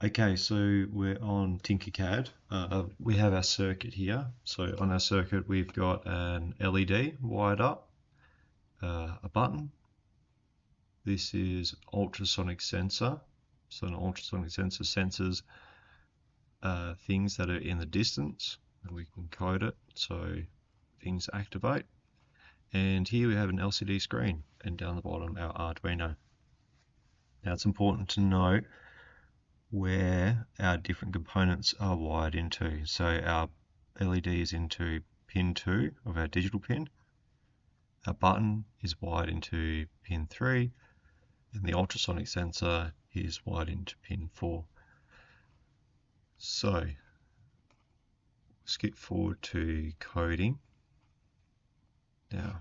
Okay, so we're on Tinkercad. We have our circuit here. So on our circuit, we've got an LED wired up, a button. This is ultrasonic sensor. So an ultrasonic sensor senses things that are in the distance, and we can code it so things activate. And here we have an LCD screen, and down the bottom our Arduino. Now it's important to note where our different components are wired into. So our LED is into pin 2 of our digital pin. Our button is wired into pin 3, and the ultrasonic sensor is wired into pin 4. So skip forward to coding. Now,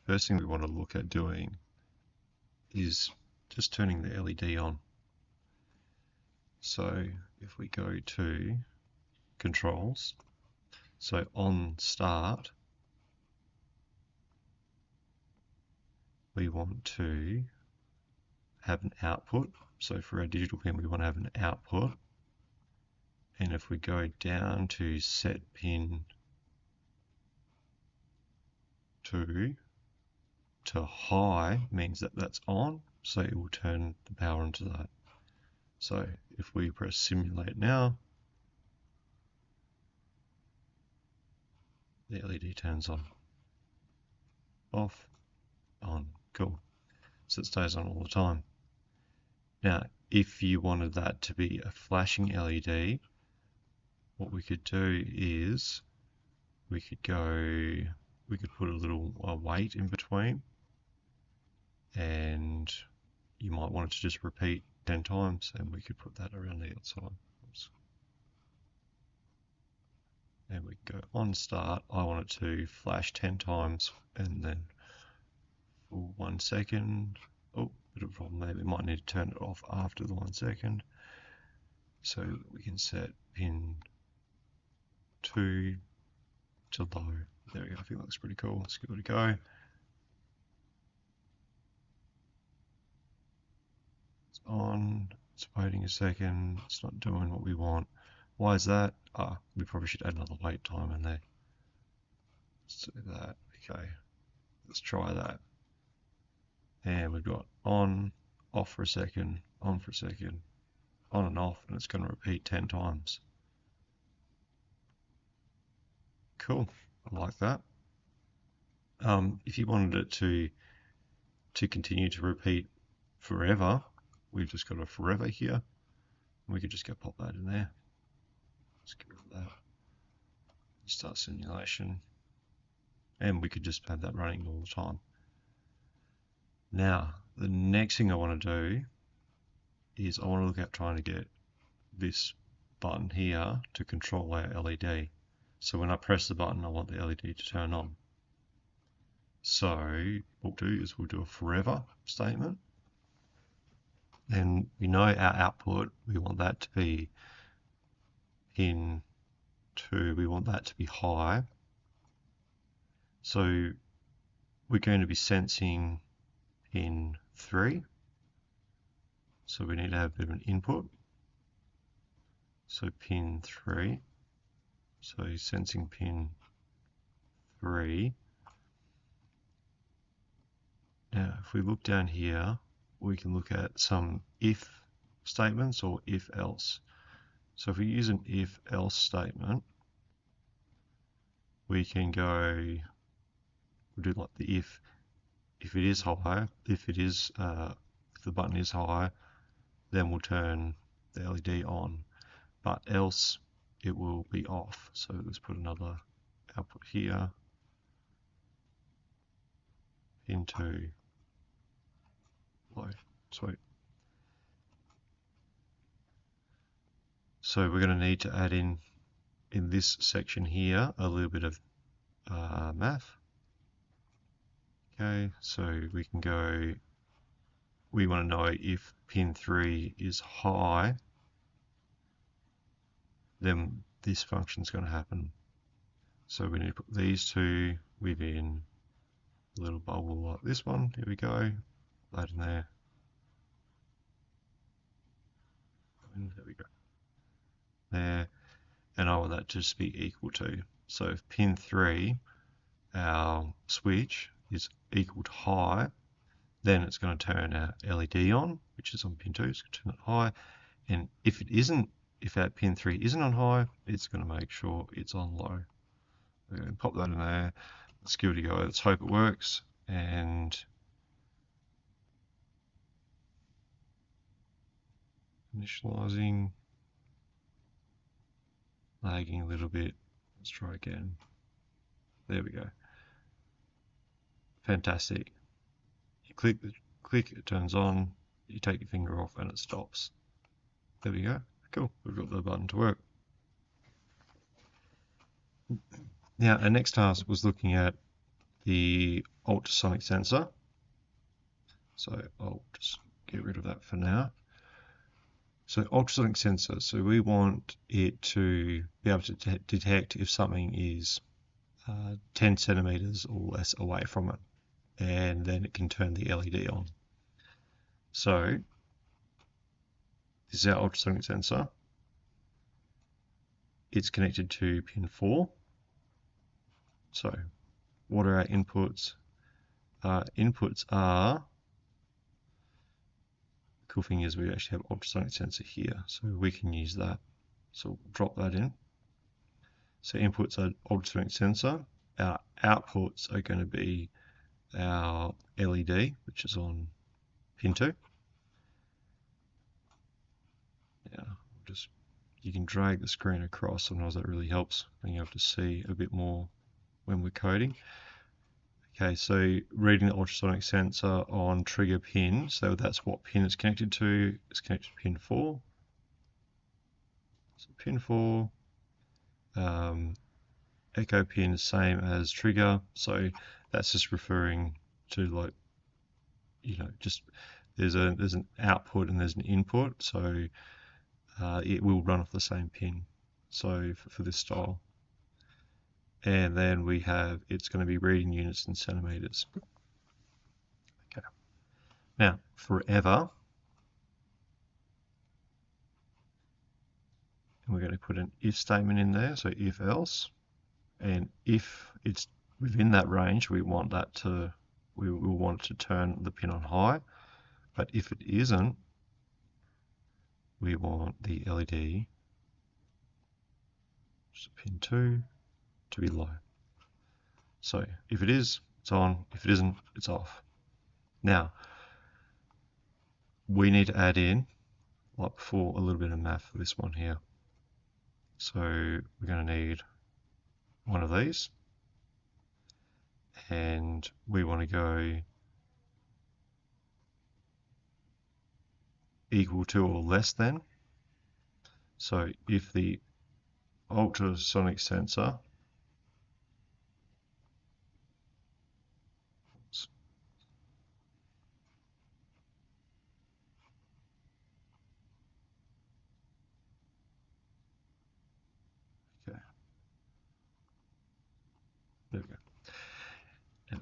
first thing we want to look at doing is just turning the LED on. So if we go to controls, so on start, we want to have an output. So for our digital pin, we want to have an output. And if we go down to set pin 2 to high, means that that's on, so it will turn the power onto that. So if we press simulate now, the LED turns on, off, on, cool. So it stays on all the time. Now, if you wanted that to be a flashing LED, what we could do is we could put a little wait in between, and you might want it to just repeat 10 times, and we could put that around the outside. Oops. And we go on start. I want it to flash 10 times, and then for 1 second. Oh, bit of a problem there. We might need to turn it off after the 1 second. So we can set pin 2 to low. There we go. I think that looks pretty cool. Let's give it a go. It's on. It's waiting a second. It's not doing what we want. Why is that? We probably should add another wait time in there. Let's do that. Okay. Let's try that. And we've got on, off for a second, on for a second, on and off, and it's going to repeat 10 times. Cool. I like that. If you wanted it to continue to repeat forever, we've just got a forever here. We could just go pop that in there. Let's get rid of that. Start simulation. And we could just have that running all the time. Now, the next thing I want to do is I want to look at trying to get this button here to control our LED. So when I press the button, I want the LED to turn on. So what we'll do is we'll do a forever statement. And we know our output, we want that to be pin 2, we want that to be high. So we're going to be sensing pin 3. So we need to have a bit of an input. So pin 3. So sensing pin 3. Now if we look down here, we can look at some if statements or if else. So if we use an if else statement, we can go, we'll do like the if it is high, if the button is high, then we'll turn the LED on, but else it will be off. So let's put another output here into low. Sweet. So we're going to need to add in this section here a little bit of math. Okay, so we can go, we want to know if pin 3 is high, then this function is going to happen. So we need to put these two within a little bubble like this one. Here we go, that in there. there we go. There, and I want that to just be equal to. So if pin 3, our switch, is equal to high, then it's going to turn our LED on, which is on pin 2, it's going to turn it high. And if it isn't, if that pin 3 isn't on high, it's going to make sure it's on low. We're going to pop that in there. Let's give it a go. Let's hope it works. And initializing, lagging a little bit. Let's try again. There we go. Fantastic. You click, it turns on. You take your finger off and it stops. There we go. Cool. We've got the button to work. Now, our next task was looking at the ultrasonic sensor. So I'll just get rid of that for now. So ultrasonic sensor, so we want it to be able to detect if something is 10 centimeters or less away from it, and then it can turn the LED on. So this is our ultrasonic sensor. It's connected to pin 4. So what are our inputs? Inputs are, the cool thing is we actually have ultrasonic sensor here, so we can use that. So we'll drop that in. So inputs are ultrasonic sensor. Our outputs are going to be our LED, which is on pin 2. Yeah, just you can drag the screen across. Sometimes that really helps being able to see a bit more when we're coding. Okay, so reading the ultrasonic sensor on trigger pin, so that's what pin it's connected to. It's connected to pin 4. So pin 4, echo pin is same as trigger, so that's just referring to, like, you know, just there's an output and there's an input, so it will run off the same pin. So for this style. And then we have, it's going to be reading units in centimeters. Okay. Now, forever, and we're going to put an if statement in there, so if else, and if it's within that range, we want that to, we will want it to turn the pin on high, but if it isn't, we want the LED, so pin 2, to be low. So if it is, it's on. If it isn't, it's off. Now, we need to add in, like before, a little bit of math for this one here. So we're going to need one of these, and we want to go equal to or less than. So if the ultrasonic sensor there we go. Now,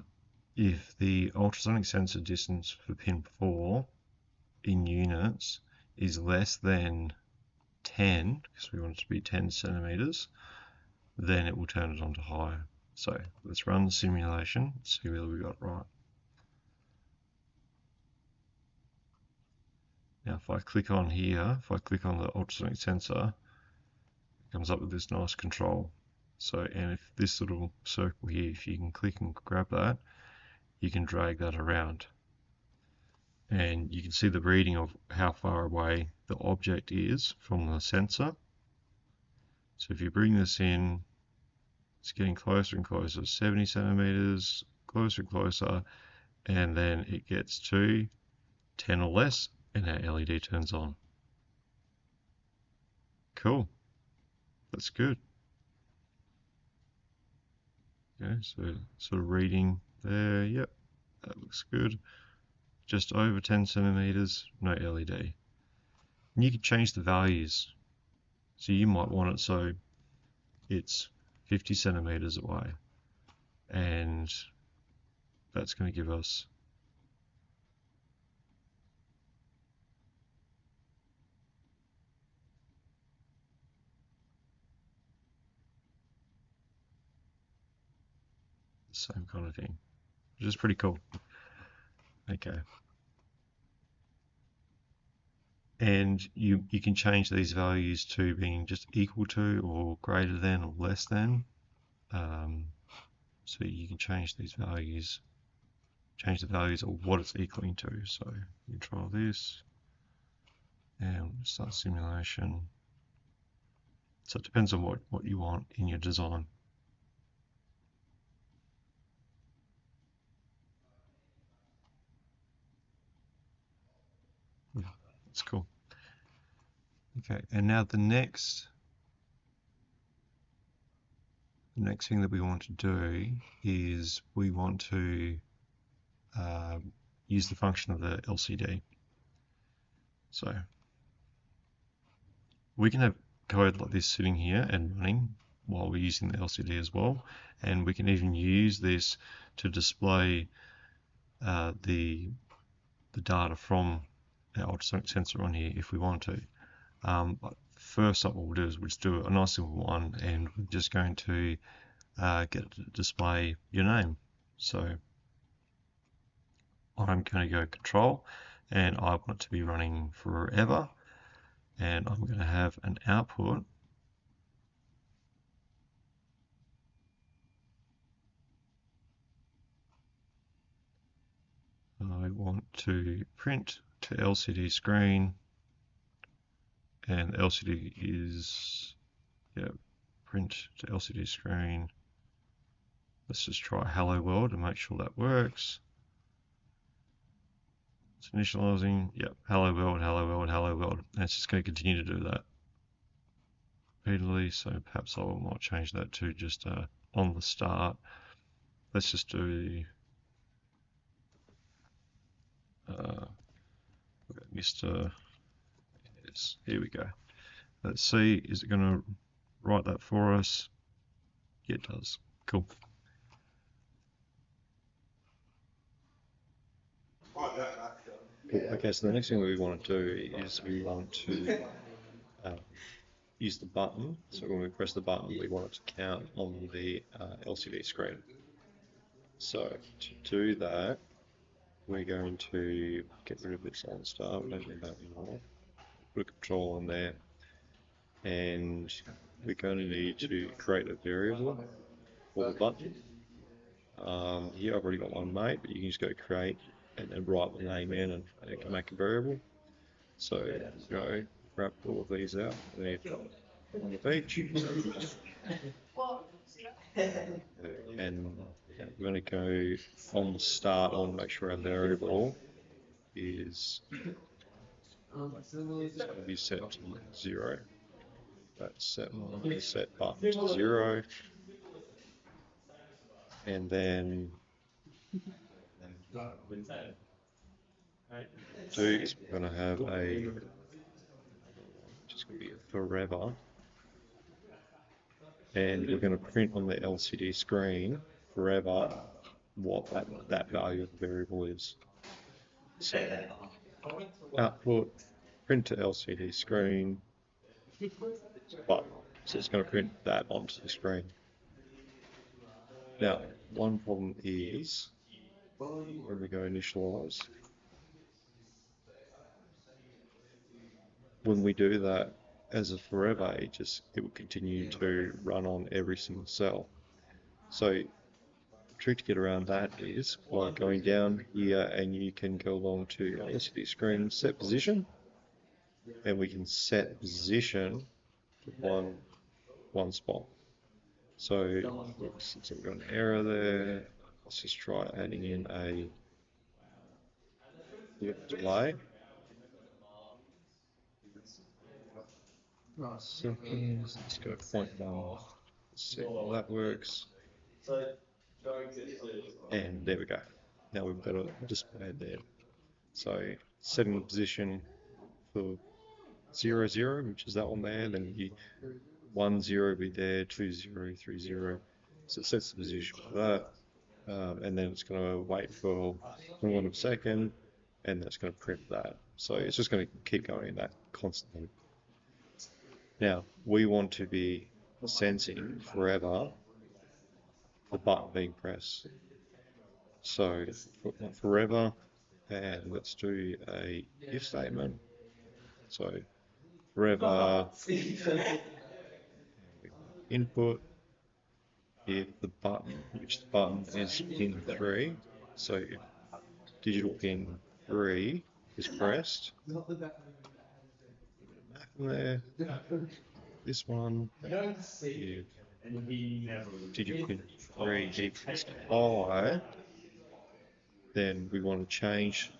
if the ultrasonic sensor distance for pin 4 in units is less than 10, because we want it to be 10 centimeters, then it will turn it on to high. So let's run the simulation, see whether we got it right. Now if I click on here, if I click on the ultrasonic sensor, it comes up with this nice control. So, and if this little circle here, if you can click and grab that, you can drag that around. And you can see the reading of how far away the object is from the sensor. So if you bring this in, it's getting closer and closer, 70 centimeters, closer and closer, and then it gets to 10 or less, and our LED turns on. Cool. That's good. Okay, so sort of reading there, yep, that looks good. Just over 10 centimeters, no LED. And you can change the values. So you might want it so it's 50 centimeters away, and that's going to give us same kind of thing, which is pretty cool. Okay. And you can change these values to being just equal to or greater than or less than. So you can change these values, change the values of what it's equaling to. So you try this and start simulation. So it depends on what you want in your design. Yeah, that's cool. Okay, and now the next thing that we want to do is we want to use the function of the LCD. So we can have code like this sitting here and running while we're using the LCD as well, and we can even use this to display the data from our ultrasonic sensor on here if we want to. But first up, what we'll do is we'll just do a nice simple one, and we're just going to get it to display your name. So I'm going to go control, and I want it to be running forever, and I'm going to have an output I want to print to LCD screen, and LCD is, yeah, print to LCD screen. Let's just try hello world and make sure that works. It's initializing, yep, hello world, hello world, hello world. And it's just going to continue to do that repeatedly, so perhaps I might change that to just on the start. Let's just do Mr. Yes, here we go. Let's see, is it going to write that for us? Yeah, it does. Cool. Okay, so the next thing we want to do is we want to use the button. So when we press the button, we want it to count on the LCD screen. So to do that, we're going to get rid of this on start. We don't need that anymore. Put a control on there, and we're going to need to create a variable for the button. Here I've already got one made, but you can just go create and then write the name in, and it can make a variable. So go grab all of these out on the beach, and we're going to go on the start. I want to make sure our variable is going to be set to 0. That's set button to 0, and then do is we're going to have just going to be a forever, and we're going to print on the LCD screen forever what that value of the variable is. So output, print to LCD screen, button. So it's going to print that onto the screen. Now, one problem is when we go initialize, when we do that as a forever, it will continue to run on every single cell. So the trick to get around that is by going down here, and you can go along to LCD screen, set position, and we can set position to one spot. So since we've got an error there, let's just try adding in a delay. Seconds, let's go 0.1. Let's see how that works. And there we go. Now we've got a display there. So setting the position for 0, 0, which is that one there, then 1, 0 will be there, 2, 0, 3, 0. So it sets the position for that. And then it's going to wait for 1 second, and that's going to print that. So it's just going to keep going that constantly. Now, we want to be sensing forever the button being pressed. So forever, and let's do a if statement. So forever input if the button, which the button is pin 3. So if digital pin 3 is pressed, put a map in there. This one, if digital pin 3 equals I, then we want to change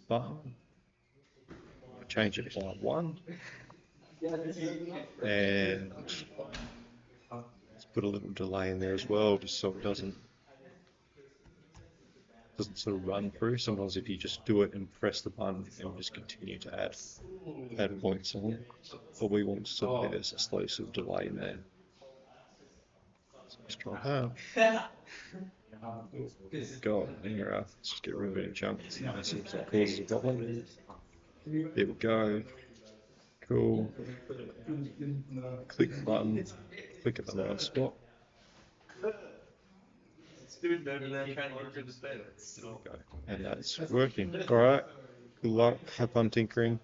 button. Change it by 1, and let's put a little delay in there as well, just so it doesn't sort of run through. Sometimes if you just do it and press the button, it will just continue to add points on. What we want to sort of be a slow sort of delay in there. So let's try that. Go on, error. Let's just get rid of any junk. That seems like causes a problem. There we go. Cool. Click the button. Click at the right spot. And that's working. All right. Good luck. Have fun tinkering.